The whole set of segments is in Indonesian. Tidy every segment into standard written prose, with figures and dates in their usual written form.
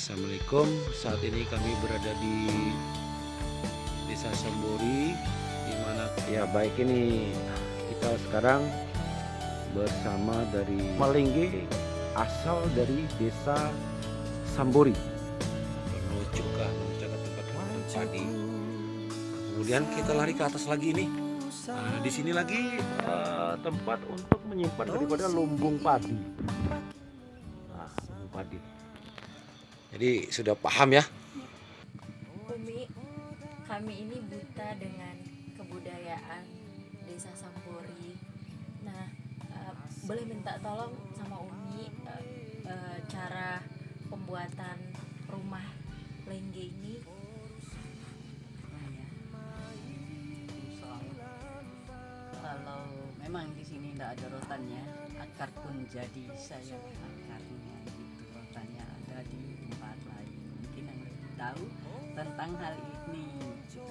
Assalamualaikum. Saat ini kami berada di Desa Sambori, di mana ya baik ini kita sekarang bersama dari Malengge, asal dari Desa Sambori, menuju ke tempat padi. Kemudian kita lari ke atas lagi nih. Nah, di sini lagi tempat untuk menyimpan daripada lumbung padi. Nah, lumbung padi. Jadi sudah paham ya? Umi, kami ini buta dengan kebudayaan Desa Sambori. Nah, boleh minta tolong sama Umi cara pembuatan rumah lengge ini? Kalau memang di sini tidak ada rotannya, akar pun jadi sayang akarnya gitu. Rotannya ada di tempat lain. Mungkin yang lebih tahu tentang hal ini. Gitu.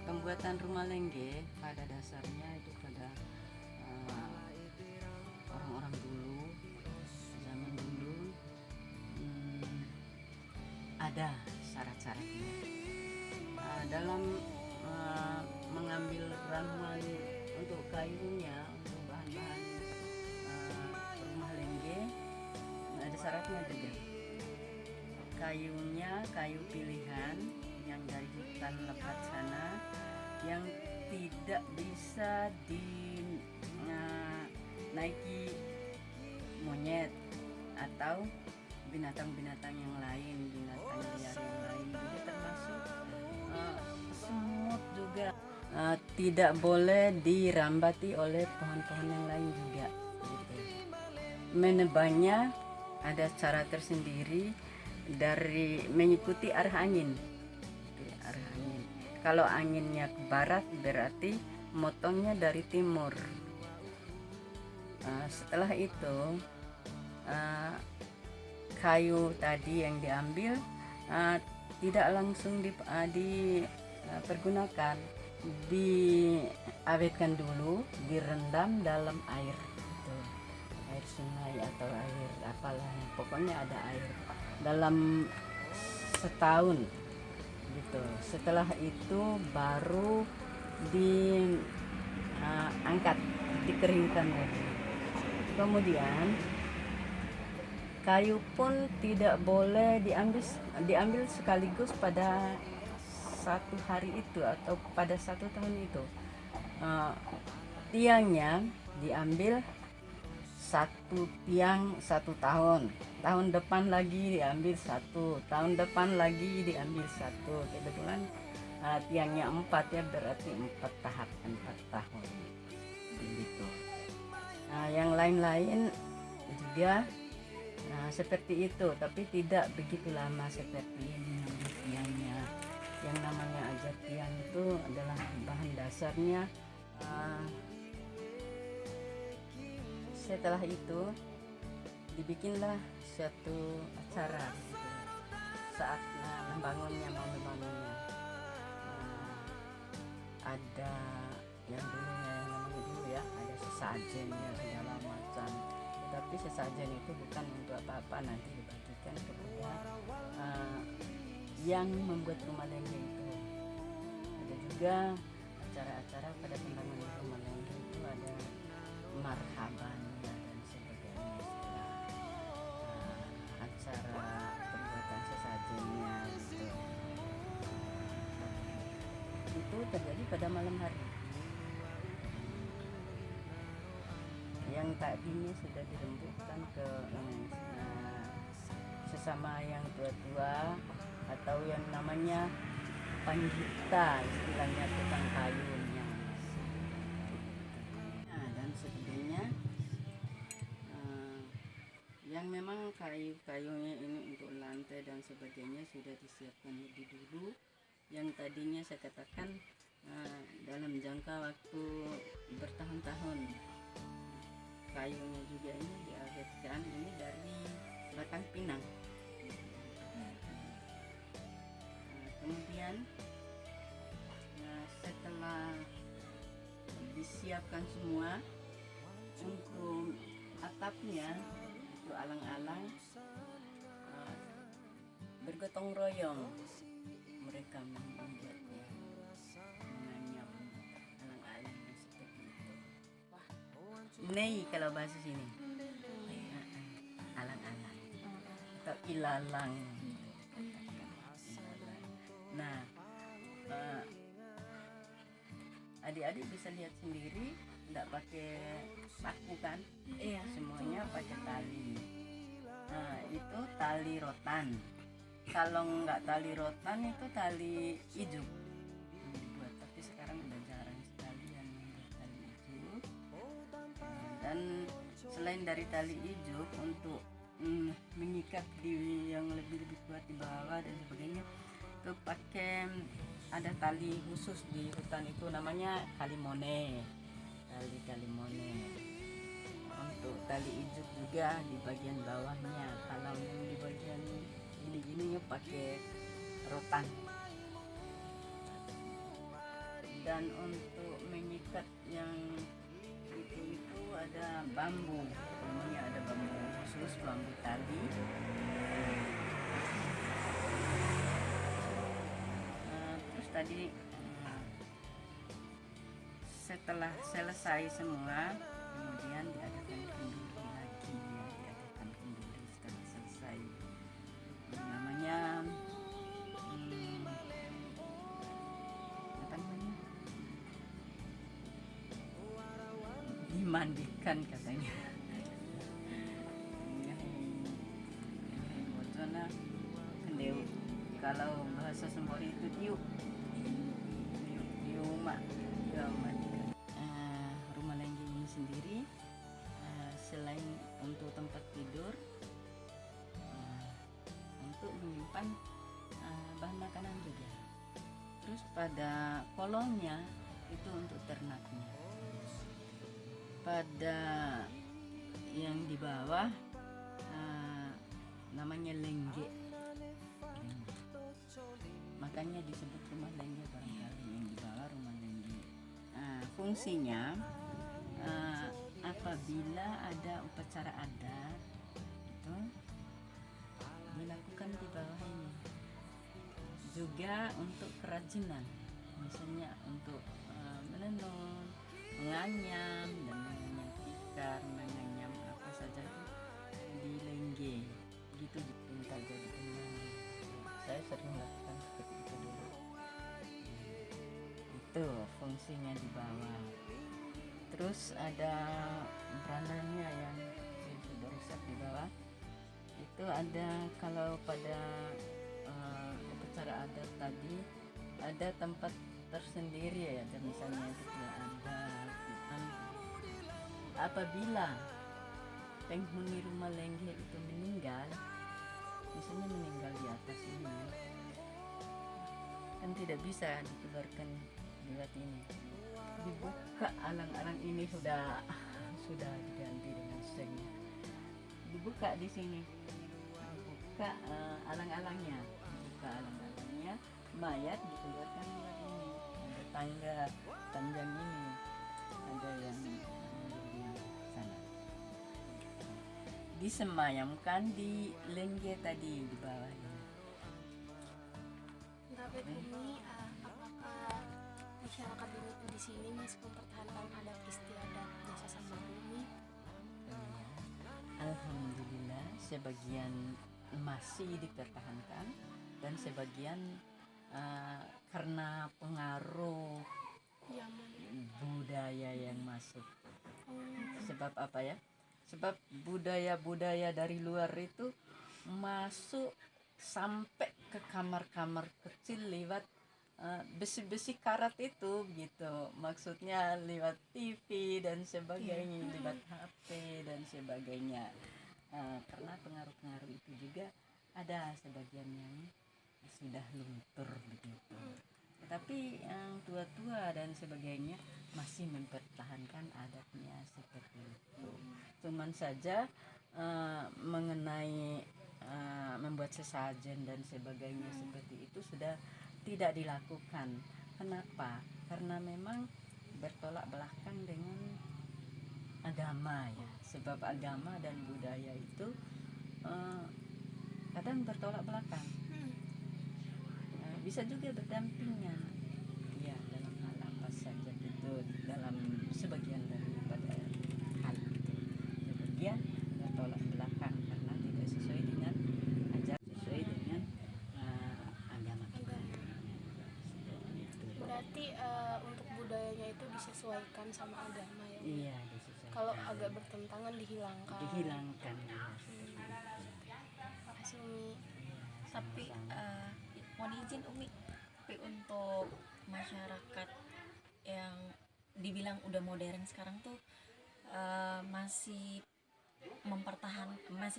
Pembuatan rumah lengge pada dasarnya itu pada orang-orang dulu, zaman dulu ada syarat-syaratnya. Dalam mengambil ramuan untuk kayunya, untuk bahan-bahan rumah lengge, ada syaratnya juga. Kayunya kayu pilihan yang dari hutan lebat sana, yang tidak bisa dinaiki monyet atau binatang-binatang yang lain, binatang liar yang lain, jadi termasuk semut juga. Tidak boleh dirambati oleh pohon-pohon yang lain juga gitu. Menebangnya ada cara tersendiri dari mengikuti arah angin. Arah angin. Kalau anginnya ke barat berarti motongnya dari timur. Setelah itu kayu tadi yang diambil tidak langsung dipergunakan, diawetkan dulu, direndam dalam air gitu. Air sungai atau air apalah, pokoknya ada air dalam setahun gitu. Setelah itu baru diangkat, dikeringkan lagi. Kemudian kayu pun tidak boleh diambil sekaligus pada satu hari itu atau pada satu tahun itu. Tiangnya diambil satu tiang 1 tahun, tahun depan lagi diambil 1, tahun depan lagi diambil 1. Kebetulan tiangnya 4 ya, berarti 4 tahap, 4 tahun begitu. Yang lain-lain juga seperti itu, tapi tidak begitu lama seperti ini tiangnya. Yang namanya ajar tiang itu adalah bahan dasarnya. Setelah itu dibikinlah suatu acara gitu. Saat membangunnya, ada yang dulu ya, ada sesajennya segala macam. Tetapi sesajen itu bukan untuk apa-apa, nanti dibagikan kepada yang membuat rumah lengge itu. Ada juga acara-acara pada pembangunan rumah lengge itu, ada marhabannya dan sebagainya. Acara pembuatan sesajennya gitu. Itu terjadi pada malam hari. Yang tadinya sudah dirembukkan ke sesama yang tua-tua atau yang namanya panggita, istilahnya tukang kayunya. Dan sebagainya, yang memang kayu-kayunya ini untuk lantai dan sebagainya sudah disiapkan lebih dulu. Yang tadinya saya katakan dalam jangka waktu bertahun-tahun. Kayunya juga ini diawetkan, ini dari batang pinang. Kemudian setelah disiapkan semua, untuk atapnya itu alang-alang bergotong royong mereka membuatnya, menganyam alang-alang seperti itu. Nei kalau bahasa sini alang-alang atau ilalang. Nah, adik-adik bisa lihat sendiri, tidak pakai paku kan? Iya. Semuanya pakai tali. Nah, itu tali rotan. Kalau nggak tali rotan itu tali ijuk dibuat, tapi sekarang udah jarang sekali yang membuat tali ijuk. Dan selain dari tali ijuk untuk mengikat di yang lebih kuat di bawah dan sebagainya, itu pakai ada tali khusus di hutan itu namanya kalimone, tali kalimone. Untuk tali ijuk juga di bagian bawahnya, kalau yang di bagian ini pakai rotan. Dan untuk mengikat yang itu ada bambu, namanya ada bambu khusus, bambu tali. Terus tadi setelah selesai semua, kemudian diadakan kenduri lagi, diadakan kenduri setelah selesai. Namanya apa namanya? Dimandikan katanya. Wacana kendeu. Kalau bahasa Sembori itu diuk mak mandikan. Rumah lengge ini sendiri selain untuk tempat tidur, untuk menyimpan bahan makanan juga. Terus pada kolongnya itu untuk ternaknya. Pada yang di bawah namanya lengge. Makanya disebut rumah lengge barangkali, yang di bawah rumah lengge. Fungsinya apabila ada upacara adat itu dilakukan di bawah ini. Juga untuk kerajinan, misalnya untuk menenun, menganyam dan menganyam tikar, menganyam apa saja itu di lengge. Gitu dipinta jadi teman. Saya sering lakukan seperti itu dulu. Itu fungsinya di bawah. Terus ada berandannya yang sudah rusak di bawah. Itu ada kalau pada upacara adat tadi ada tempat tersendiri ya, ada misalnya ketua adat. Apabila penghuni rumah lengge itu meninggal, misalnya meninggal di atas ini, kan tidak bisa dikeluarkan lewat ini. Dibuka alang-alang ini sudah diganti dengan seng. Dibuka di sini, dibuka alang-alangnya, mayat dikeluarkan lewat ini. Ada tangga panjang ini, ada yang di sana. Disemayamkan di lengge tadi di bawah ini. Tapi Bumi, apakah masyarakat di sini masih mempertahankan adat istiadat Desa Sambori? Alhamdulillah, sebagian masih dipertahankan dan sebagian karena pengaruh budaya yang masuk. Sebab apa ya? Sebab budaya-budaya dari luar itu masuk sampai ke kamar-kamar kecil lewat besi-besi karat itu gitu. Maksudnya lewat TV dan sebagainya, lewat HP dan sebagainya. Karena pengaruh-pengaruh itu juga ada sebagian yang sudah luntur begitu. Tetapi yang tua-tua dan sebagainya masih mempertahankan adatnya seperti itu. Cuman saja mengenai membuat sesajen dan sebagainya seperti itu sudah tidak dilakukan. Kenapa? Karena memang bertolak belakang dengan agama ya. Sebab agama dan budaya itu kadang bertolak belakang. bisa juga berdampingan ya dalam hal apa saja gitu, dalam sebagian daripada hal itu. Sebagian bertolak belakang karena tidak sesuai dengan sesuai dengan agama kita. Berarti untuk budayanya itu disesuaikan sama agama ya. Iya, disesuaikan. Kalau agak bertentangan dihilangkan. Dihilangkan. Makasih Umi. Tapi mohon izin Umi, tapi untuk masyarakat yang dibilang udah modern sekarang tuh masih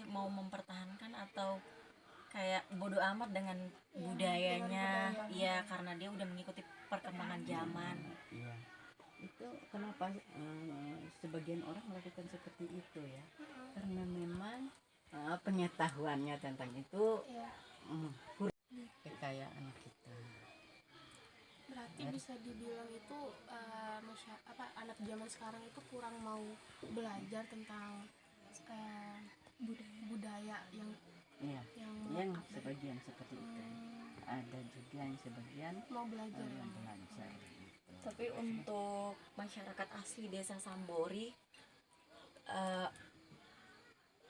mau mempertahankan atau kayak bodoh amat dengan budayanya, ya karena dia udah mengikuti perkembangan zaman. Iya. Itu kenapa sebagian orang melakukan seperti itu ya? Karena memang pengetahuannya tentang itu Iya. kurang kekayaan kita. Berarti bisa dibilang itu anak zaman sekarang itu kurang mau belajar tentang budaya yang Iya. yang Yang melekat dari- sebagian seperti itu. Ada juga yang sebagian mau belajar yang yang belajar gitu. Tapi untuk masyarakat asli desa Sambori,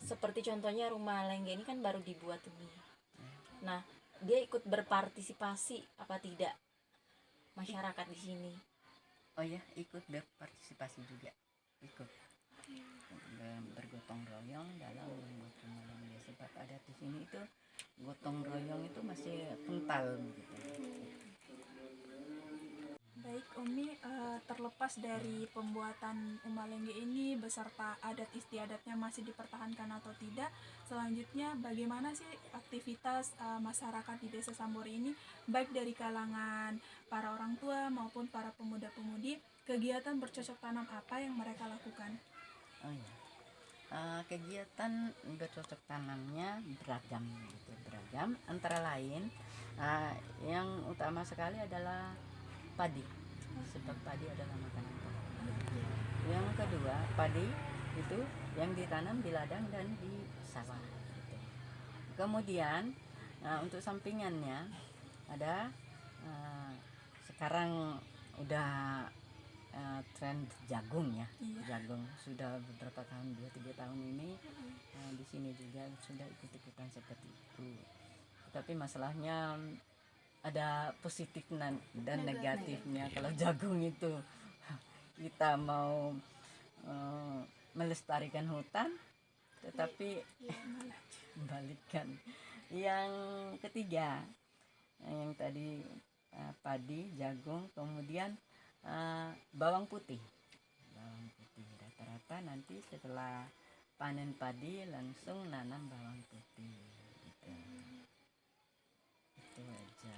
seperti contohnya rumah Lengge ini kan baru dibuat ini. Nah, dia ikut berpartisipasi apa tidak masyarakat di sini? Oh ya, ikut berpartisipasi juga, ikut bergotong royong dalam membuat rumah Lengge. Sebab ada di sini itu gotong royong itu masih kental gitu. Baik Umi, terlepas dari pembuatan Uma Lengge ini beserta adat istiadatnya masih dipertahankan atau tidak, selanjutnya bagaimana sih aktivitas masyarakat di Desa Sambori ini, baik dari kalangan para orang tua maupun para pemuda-pemudi, kegiatan bercocok tanam apa yang mereka lakukan? Oh ya, kegiatan bercocok tanamnya beragam gitu, beragam. Antara lain yang utama sekali adalah padi, sebab padi adalah makanan pokok. Yang kedua, padi itu yang ditanam di ladang dan di sawah gitu. Kemudian untuk sampingannya ada sekarang udah tren jagung ya. Iya. Jagung sudah beberapa tahun, 2-3 tahun ini di sini juga sudah ikut-ikutan seperti itu. Tapi masalahnya ada positif dan negatifnya. Kalau jagung itu kita mau melestarikan hutan, tetapi balikkan. Yang ketiga, yang tadi padi, jagung, kemudian bawang putih. Bawang putih rata-rata nanti setelah panen padi langsung nanam bawang putih. Gitu. Itu aja.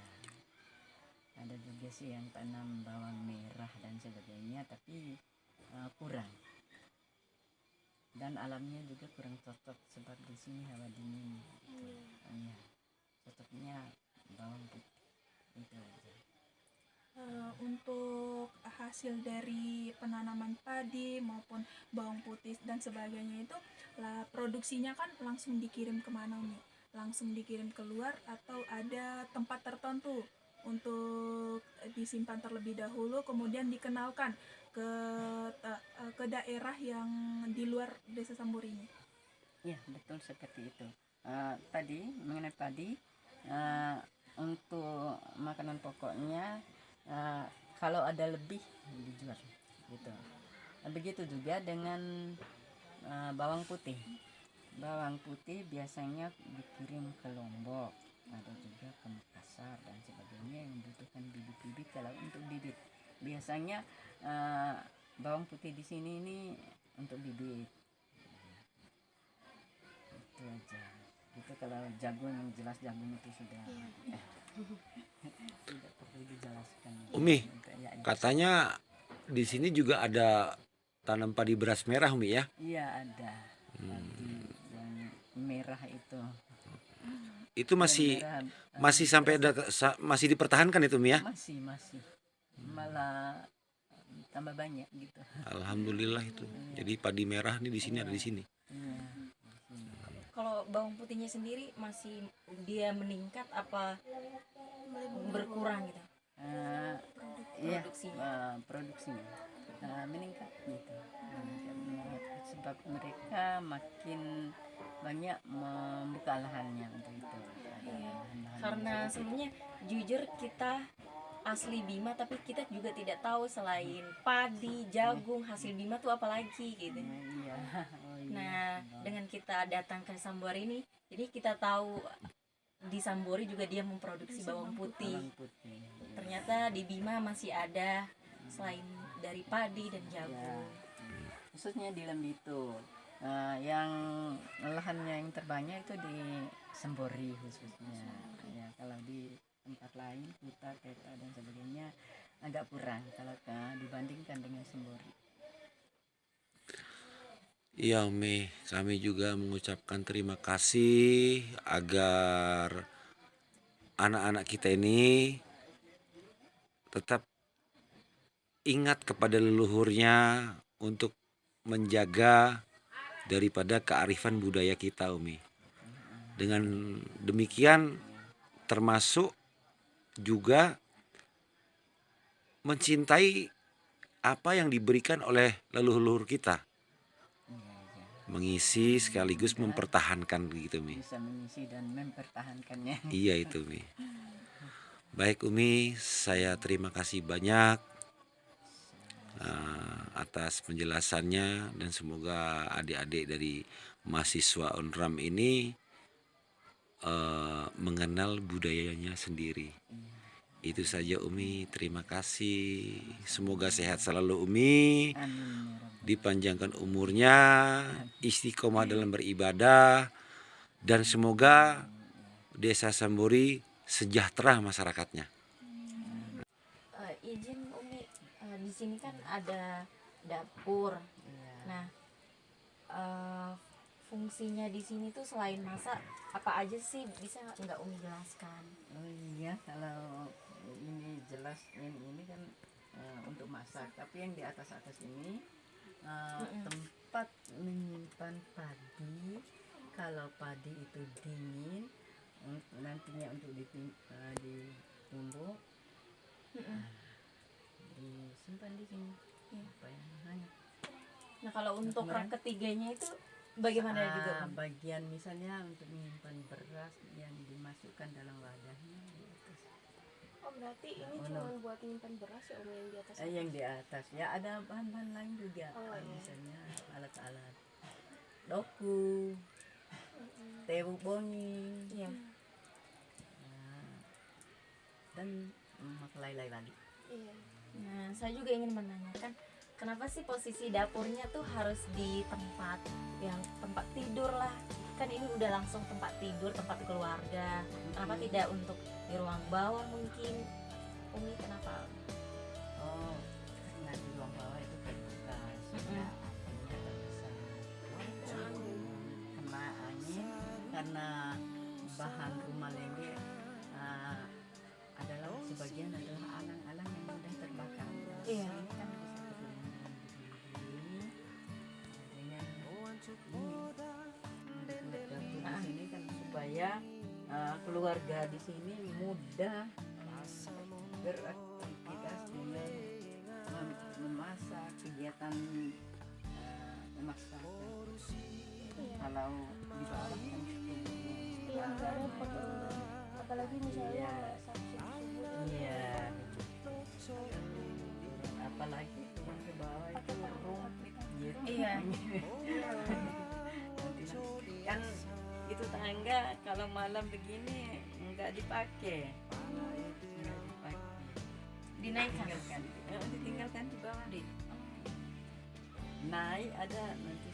Ada juga sih yang tanam bawang merah dan sebagainya, tapi kurang. Dan alamnya juga kurang cocok sebab di sini hawa dingin. Gitu. Ya, cocoknya bawang putih. Itu aja. Untuk hasil dari penanaman padi maupun bawang putih dan sebagainya itu produksinya kan langsung dikirim kemana nih? Langsung dikirim keluar atau ada tempat tertentu untuk disimpan terlebih dahulu kemudian dikenalkan ke daerah yang di luar Desa Sambori ini? Ya, betul seperti itu. Tadi mengenai padi, untuk makanan pokoknya kalau ada lebih dijual gitu. Begitu juga dengan bawang putih. Bawang putih biasanya dikirim ke Lombok, ada juga ke Makassar dan sebagainya yang membutuhkan bibit-bibit. Kalau untuk bibit biasanya bawang putih di sini ini untuk bibit. Itu aja. Itu kalau jagung yang jelas jagung itu sudah tidak perlu dijelaskan. Umi, Ya. katanya di sini juga ada tanam padi beras merah, Umi ya? Iya ada. Padi yang merah itu. Itu masih Merah, masih sampai masih dipertahankan itu, Umi ya? masih malah tambah banyak gitu. Alhamdulillah itu. Jadi padi merah nih di sini ada di sini. Iya. Kalau bawang putihnya sendiri masih dia meningkat apa berkurang gitu Iya, produksinya? produksinya meningkat gitu. Meningkat. Sebab mereka makin banyak membuka lahannya untuk itu. Iya. Lahan-lahan Karena yang sedikit. sebenarnya jujur kita asli Bima tapi kita juga tidak tahu selain padi, jagung, hasil Bima tuh apa lagi gitu. Iya. Oh, iya. Nah, dengan kita datang ke Sambori ini, jadi kita tahu di Sambori juga dia memproduksi bawang putih. Bawang putih. Ternyata di Bima masih ada selain dari padi dan Ya, jagung. khususnya di Lembitu. Yang lahannya yang terbanyak itu di Sembori khususnya. Ya, kalau di tempat lain, Kuta, Keta dan sebagainya agak kurang kalau dibandingkan dengan Sembori. Iya Umi, kami juga mengucapkan terima kasih agar anak-anak kita ini tetap ingat kepada leluhurnya untuk menjaga daripada kearifan budaya kita Umi. Dengan demikian termasuk juga mencintai apa yang diberikan oleh leluhur kita. Mengisi sekaligus mempertahankan gitu Umi. Bisa mengisi dan mempertahankannya. Iya itu Umi. Baik Umi, saya terima kasih banyak atas penjelasannya dan semoga adik-adik dari mahasiswa UNRAM ini mengenal budayanya sendiri. Itu saja Umi, terima kasih. Semoga sehat selalu Umi, Amin ya Rabbal. dipanjangkan umurnya, istiqomah dalam beribadah, dan semoga Desa Sambori sejahtera masyarakatnya. Izin Umi, di sini kan ada dapur. Iya. Nah, fungsinya di sini tuh selain masak apa aja sih, bisa nggak Umi jelaskan? Oh iya, kalau ini jelas ini kan untuk masak, tapi yang di atas ini tempat menyimpan padi. Kalau padi itu dingin, nantinya untuk ditumbuk, disimpan di sini supaya hangat. Nah, kalau untuk Kemudian? rak ketiganya itu bagaimana juga Umi? Bagian misalnya untuk menyimpan beras yang dimasukkan dalam wadahnya di atas. Oh berarti ini Oh, cuma no. buat nyimpan beras ya Umi yang di atas? Yang di atas ya ada bahan-bahan lain juga. Oh, iya. Misalnya alat-alat doku, tewuk bongi, Iya. dan maklai-lai lagi. Iya. Nah, saya juga ingin menanyakan kenapa sih posisi dapurnya tuh harus di tempat yang tempat tidur lah? Kan ini udah langsung tempat tidur, tempat keluarga. Kenapa tidak untuk di ruang bawah mungkin? Umi kenapa? Oh, karena di ruang bawah itu terbuka sehingga apinya tak besar. Kena angin karena bahan rumah lengge adalah sebagian adalah alang-alang yang mudah terbakar. Iya. Ini kan bisa berlindung diri dengan dapur di sini kan supaya keluarga di sini mudah beraktivitas dengan memasak, kegiatan memasak. Kalau di bawah kan Iya nggak repot ya Umi. Apalagi misalnya Iya. sabtu subuh. iya apalagi turun ke bawah itu rumput gitu. Iya. Kan itu tangga kalau malam begini nggak dipakai. Nggak dipakai. Dinaikkan. Ditinggalkan di bawah di naik ada nanti.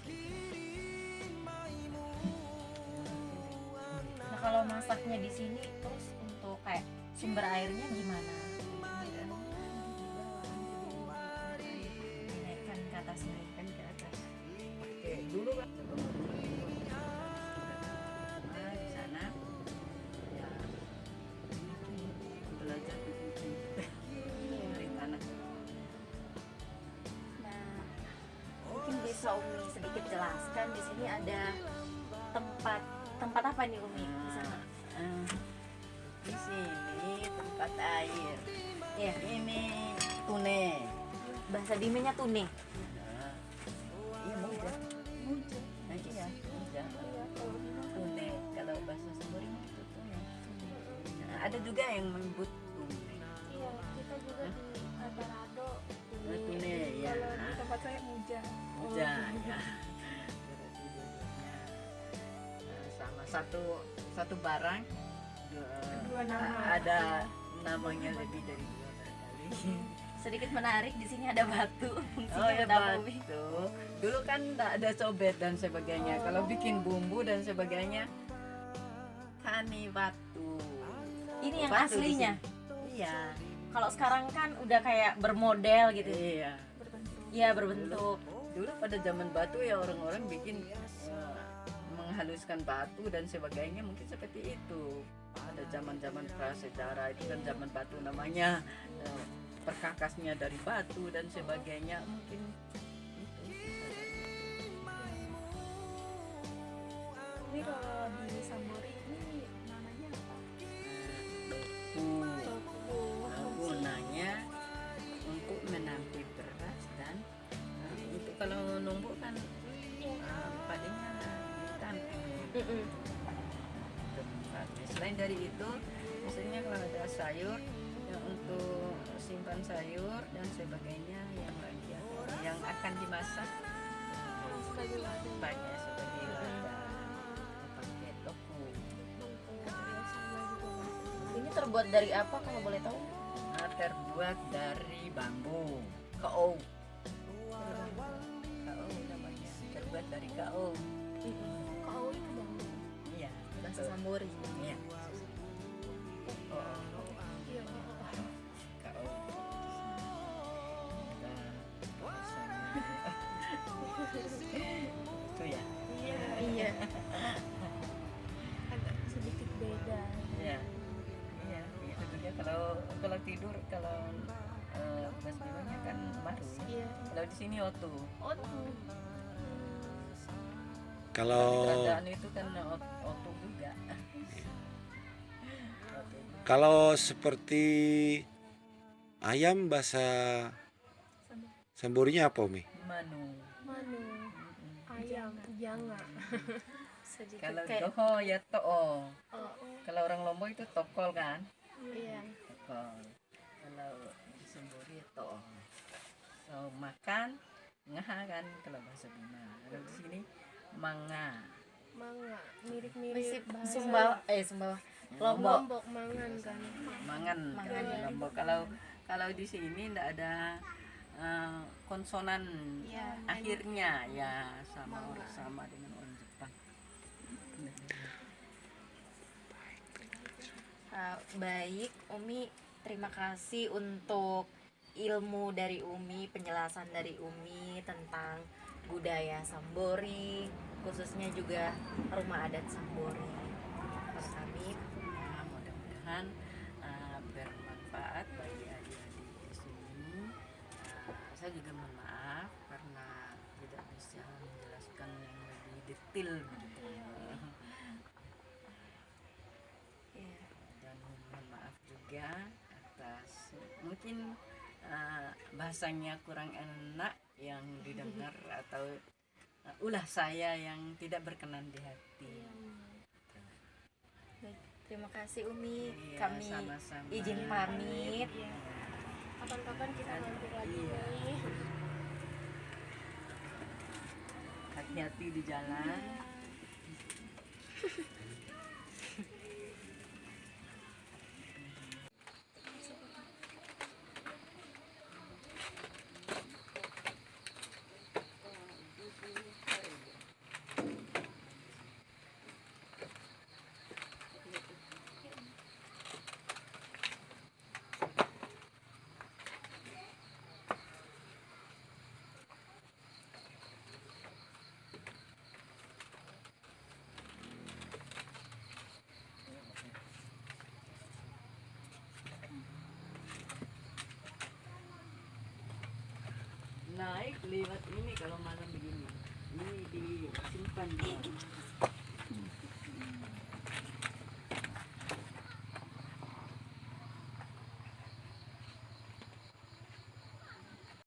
Nah, kalau masaknya di sini terus untuk kayak sumber airnya gimana? Dinaikkan ke atasnya. Kan ke atas. Oke, dulu kan di sana ya belajar bikin dari tanah. Nah, mungkin bisa Umi sedikit jelaskan di sini ada tempat tempat apa nih Umi di sana? Di sini tempat air. Iya, Ini tune. bahasa Dimenya tune. Iya muja. Muja. Iya muja. Tune. Kalau bahasa Sambori itu tune. Nah, ada juga yang menyebut tune. Iya, kita juga di Adarado. Tune ya. Kalau di tempat saya muja. Muja ya. Berarti dua-duanya, sama satu barang Dua nama. ada namanya lebih dari dua barangkali. Sedikit menarik, di sini ada batu. Fungsinya Oh ya buat apa, Umi? batu. Dulu kan tidak ada cobek dan sebagainya. Kalau bikin bumbu dan sebagainya, kani batu. Ini yang Batu di aslinya. sini. Iya. Kalau sekarang kan udah kayak bermodel gitu. Iya. Iya, berbentuk. Dulu pada zaman batu ya orang-orang bikin menghaluskan batu dan sebagainya mungkin seperti itu. Ada zaman-zaman prasejarah itu kan zaman batu namanya. Perkakasnya dari batu dan sebagainya mungkin itu. Ini kalau di Sambori ini namanya apa? Gunanya untuk menampi beras dan untuk kalau numbuk kan padinya ditampung. Selain dari itu, misalnya kalau ada sayur yang untuk simpan sayur dan sebagainya yang akan dimasak Sebagai wadah. banyak sebagai wadah pakai tofu. Sama juga Mas. Ini terbuat dari apa kalau boleh tahu? Nah, terbuat dari bambu kao. Kao namanya terbuat dari kao. Kau itu bambu. Iya, Bahasa betul. Sambori. Iya. Oh, Iya. kao. Itu ya. Iya. Iya. Agak sedikit beda. Iya. Iya, itu juga kalau tidur kalau Mas Bimanya kan maru. Iya. Kalau di sini otu. Oh tuh. Kalau Kerajaan itu kan otu juga. Otu. kalau seperti ayam bahasa Samborinya apa Umi? Manu. Manu. Ayam. Janga. Sedikit Kalau kayak- doho ya to'o. Oh, Kalau orang Lombok itu tokol kan? iya. Tokol. Kalau di Sambori ya to'o. So makan ngaha kan kalau bahasa Bima. Kalau di sini manga. Manga. Masih Mirip-mirip bahasa Sumbawa. Lombok. Lombok mangan kan. Mangan kalau di Lombok. Kalau di sini tidak ada konsonan Iya. akhirnya ya sama dengan orang Jepang. Baik, Umi, terima kasih untuk ilmu dari Umi, penjelasan dari Umi tentang budaya Sambori, khususnya juga rumah adat Sambori. Menurut kami, Nah, mudah-mudahan bermanfaat bagi adik-adik di sini. Saya juga mohon maaf karena tidak bisa menjelaskan yang lebih detail begitu. ya, Dan mohon maaf juga atas mungkin bahasanya kurang enak yang didengar atau ulah saya yang tidak berkenan di hati. baik. Terima kasih Umi, Iya, kami sama-sama. izin pamit. Iya. Kapan-kapan kita mampir lagi Iya. nih. Hati-hati di jalan. Naik lewat ini kalau malam begini. Ini disimpan di